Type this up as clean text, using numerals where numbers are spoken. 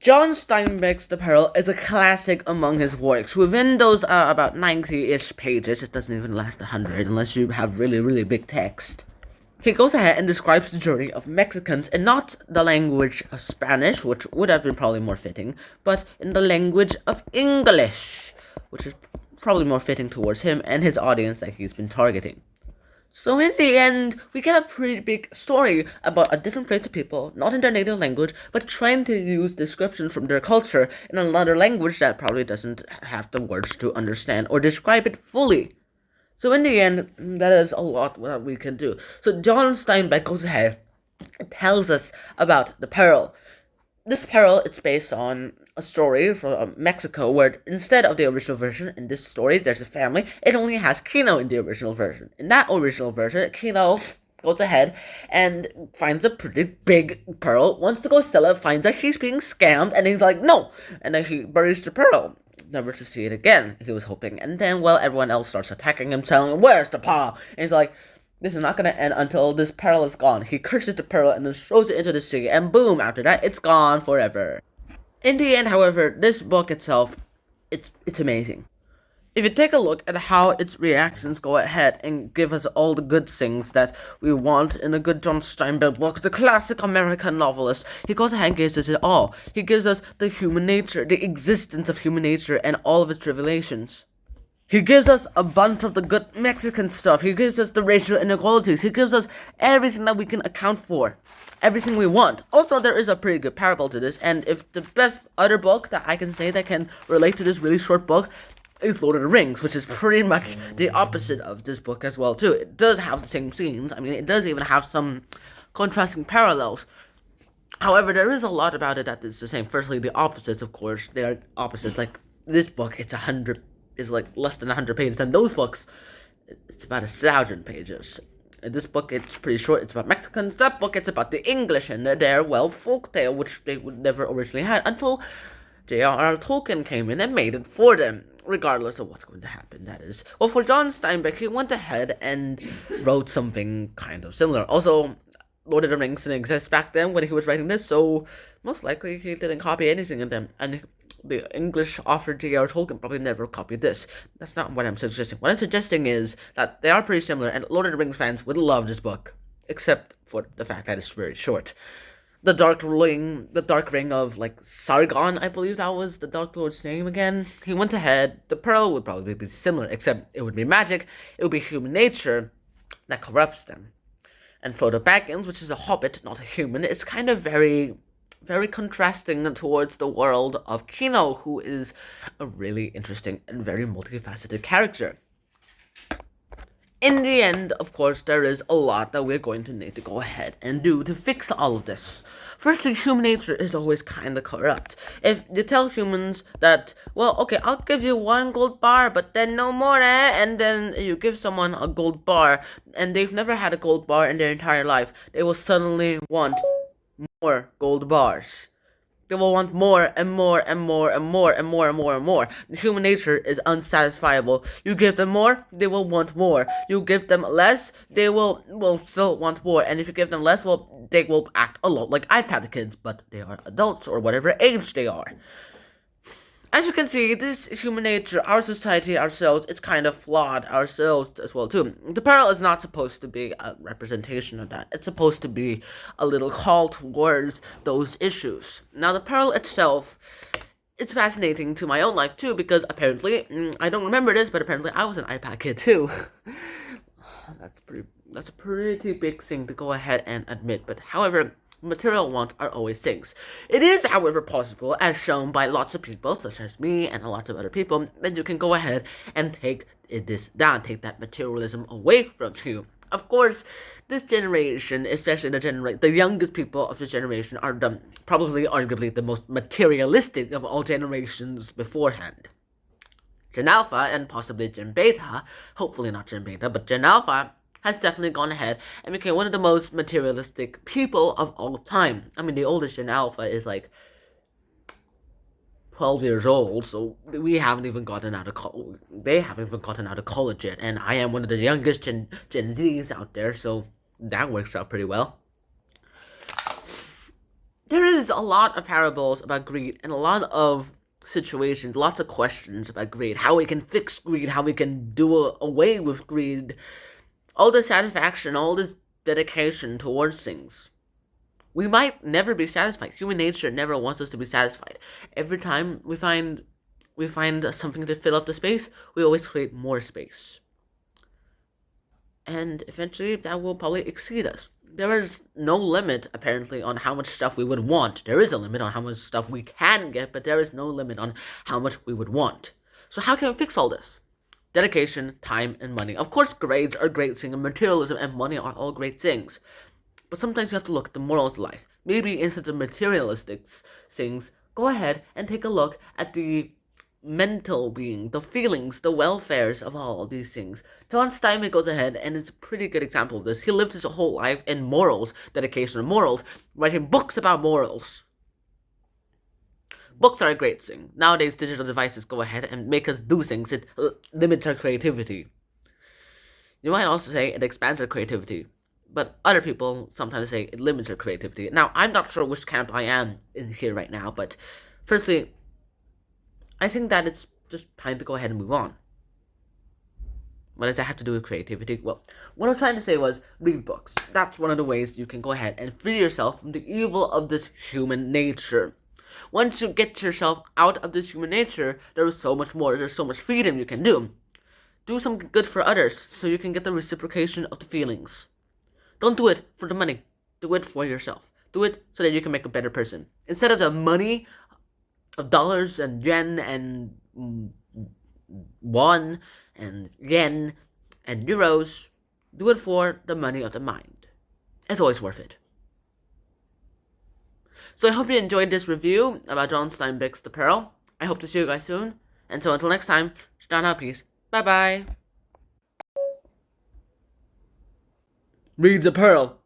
John Steinbeck's The Peril is a classic among his works. Within those about 90-ish pages, it doesn't even last 100 unless you have really, really big text. He goes ahead and describes the journey of Mexicans in not the language of Spanish, which would have been probably more fitting, but in the language of English, which is probably more fitting towards him and his audience that he's been targeting. So in the end, we get a pretty big story about a different race of people, not in their native language, but trying to use descriptions from their culture in another language that probably doesn't have the words to understand or describe it fully. So in the end, that is a lot that we can do. So John Steinbeck goes ahead and tells us about the peril. This peril is based on a story from Mexico where instead of the original version, in this story, there's a family. It only has Kino in the original version. In that original version, Kino goes ahead and finds a pretty big pearl, wants to go sell it, finds out he's being scammed, and he's like, no! And then he buries the pearl, never to see it again, he was hoping. And then, well, everyone else starts attacking him, telling him, where's the paw? And he's like, this is not going to end until this pearl is gone. He curses the pearl and then throws it into the sea, and boom, after that, it's gone forever. In the end, however, this book itself, it's amazing. If you take a look at how its reactions go ahead and give us all the good things that we want in a good John Steinbeck book, the classic American novelist, he goes ahead and gives us it all. He gives us the human nature, the existence of human nature and all of its tribulations. He gives us a bunch of the good Mexican stuff. He gives us the racial inequalities. He gives us everything that we can account for. Everything we want. Also, there is a pretty good parable to this, and if the best other book that I can say that can relate to this really short book is Lord of the Rings, which is pretty much the opposite of this book as well, too. It does have the same scenes. I mean, it does even have some contrasting parallels. However, there is a lot about it that is the same. Firstly, the opposites, of course. They are opposites. Like, this book, is like less than 100 pages, and those books, it's about 1,000 pages. In this book, it's pretty short. It's about Mexicans. That book, it's about the English and their, well, folktale, which they would never originally had until J.R.R. Tolkien came in and made it for them, regardless of what's going to happen, that is. Well, for John Steinbeck, he went ahead and wrote something kind of similar. Also, Lord of the Rings didn't exist back then when he was writing this, so most likely he didn't copy anything of them, and the English author J.R. Tolkien probably never copied this. That's not what I'm suggesting. What I'm suggesting is that they are pretty similar, and Lord of the Rings fans would love this book, except for the fact that it's very short. The Dark Ring of, like, Sargon, I believe that was the Dark Lord's name again. He went ahead. The Pearl would probably be similar, except it would be magic. It would be human nature that corrupts them. And Frodo Baggins, which is a hobbit, not a human, is kind of very contrasting towards the world of Kino, who is a really interesting and very multifaceted character. In the end, of course, there is a lot that we're going to need to go ahead and do to fix all of this. Firstly, human nature is always kind of corrupt. If you tell humans that, well, okay, I'll give you 1 gold bar, but then no more, and then you give someone a gold bar, and they've never had a gold bar in their entire life, they will suddenly want more gold bars. They will want more and more and more and more and more and more and more. Human nature is unsatisfiable. You give them more, they will want more. You give them less, they will still want more. And if you give them less, well, they will act a lot like iPad kids, but they are adults or whatever age they are. As you can see, this is human nature, our society, ourselves, it's kind of flawed ourselves as well, too. The Peril is not supposed to be a representation of that. It's supposed to be a little call towards those issues. Now, the Peril itself, it's fascinating to my own life, too, because apparently, I don't remember this, but apparently I was an iPad kid, too. That's a pretty big thing to go ahead and admit, but however, material wants are always things. It is, however, possible, as shown by lots of people, such as me and a lot of other people, that you can go ahead and take this down, take that materialism away from you. Of course, this generation, especially the youngest people of this generation, are probably arguably the most materialistic of all generations beforehand. Gen Alpha and possibly Gen Beta, hopefully not Gen Beta, but Gen Alpha has definitely gone ahead and became one of the most materialistic people of all time. I mean, the oldest Gen Alpha is like 12 years old, so we haven't even gotten out of college. They haven't even gotten out of college yet, and I am one of the youngest Gen Zs out there, so that works out pretty well. There is a lot of parables about greed and a lot of situations, lots of questions about greed, how we can fix greed, how we can do away with greed, all this satisfaction, all this dedication towards things. We might never be satisfied. Human nature never wants us to be satisfied. Every time we find something to fill up the space, we always create more space. And eventually that will probably exceed us. There is no limit, apparently, on how much stuff we would want. There is a limit on how much stuff we can get, but there is no limit on how much we would want. So how can we fix all this? Dedication, time, and money. Of course, grades are great things, and materialism and money are all great things. But sometimes you have to look at the morals of life. Maybe instead of materialistic things, go ahead and take a look at the mental being, the feelings, the welfares of all these things. John Steinbeck goes ahead and is a pretty good example of this. He lived his whole life in morals, dedication to morals, writing books about morals. Books are a great thing. Nowadays, digital devices go ahead and make us do things. It limits our creativity. You might also say it expands our creativity, but other people sometimes say it limits our creativity. Now, I'm not sure which camp I am in here right now, but firstly, I think that it's just time to go ahead and move on. What does that have to do with creativity? Well, what I was trying to say was read books. That's one of the ways you can go ahead and free yourself from the evil of this human nature. Once you get yourself out of this human nature, there is so much more. There's so much freedom you can do. Do some good for others so you can get the reciprocation of the feelings. Don't do it for the money. Do it for yourself. Do it so that you can make a better person. Instead of the money of dollars and yen and won and yen and euros, do it for the money of the mind. It's always worth it. So I hope you enjoyed this review about John Steinbeck's The Pearl. I hope to see you guys soon. And so until next time, stand out, peace. Bye-bye. Read The Pearl.